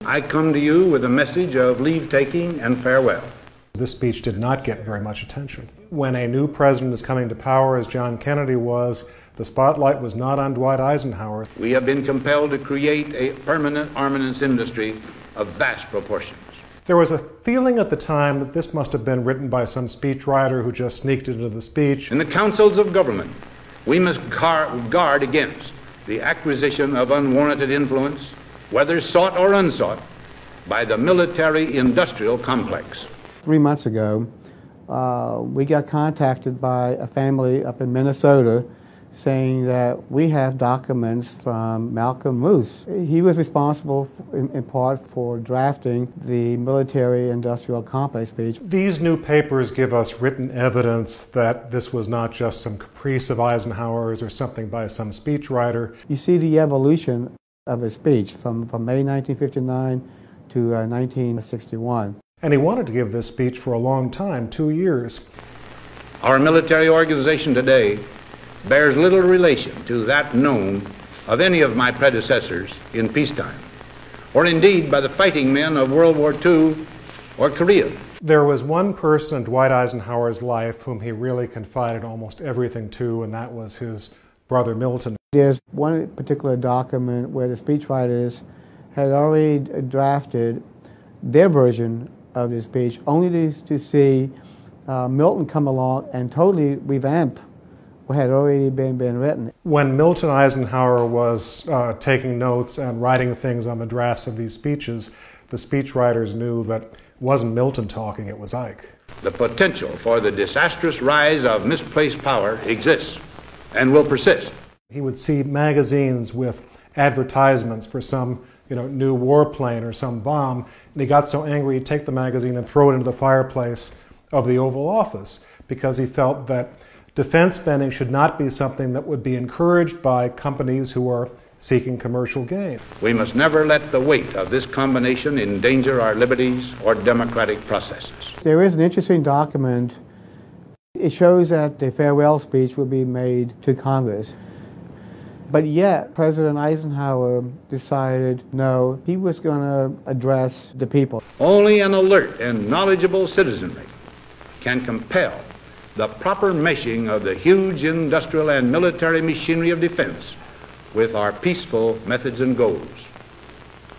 I come to you with a message of leave-taking and farewell. This speech did not get very much attention. When a new president is coming to power, as John Kennedy was, the spotlight was not on Dwight Eisenhower. We have been compelled to create a permanent armaments industry of vast proportions. There was a feeling at the time that this must have been written by some speechwriter who just sneaked into the speech. In the councils of government, we must guard against the acquisition of unwarranted influence, whether sought or unsought, by the military-industrial complex. 3 months ago, we got contacted by a family up in Minnesota saying that we have documents from Malcolm Moose. He was responsible in part for drafting the military-industrial complex speech. These new papers give us written evidence that this was not just some caprice of Eisenhower's or something by some speechwriter. You see the evolution of his speech from May 1959 to 1961. And he wanted to give this speech for a long time, 2 years. Our military organization today bears little relation to that known of any of my predecessors in peacetime, or indeed by the fighting men of World War II or Korea. There was one person in Dwight Eisenhower's life whom he really confided almost everything to, and that was his brother Milton. There's one particular document where the speechwriters had already drafted their version of the speech, only to see Milton come along and totally revamp what had already been written. When Milton Eisenhower was taking notes and writing things on the drafts of these speeches, the speechwriters knew that it wasn't Milton talking, it was Ike. The potential for the disastrous rise of misplaced power exists and will persist. He would see magazines with advertisements for some new warplane or some bomb, and he got so angry he'd take the magazine and throw it into the fireplace of the Oval Office because he felt that defense spending should not be something that would be encouraged by companies who are seeking commercial gain. We must never let the weight of this combination endanger our liberties or democratic processes. There is an interesting document. It shows that the farewell speech will be made to Congress. But yet, President Eisenhower decided, no, he was going to address the people. Only an alert and knowledgeable citizenry can compel the proper meshing of the huge industrial and military machinery of defense with our peaceful methods and goals,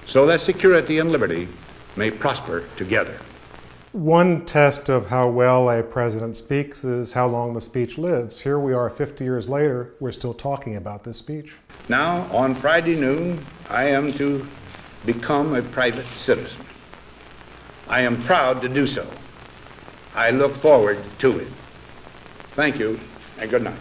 so that security and liberty may prosper together. One test of how well a president speaks is how long the speech lives. Here we are 50 years later, we're still talking about this speech. Now, on Friday noon, I am to become a private citizen. I am proud to do so. I look forward to it. Thank you, and good night.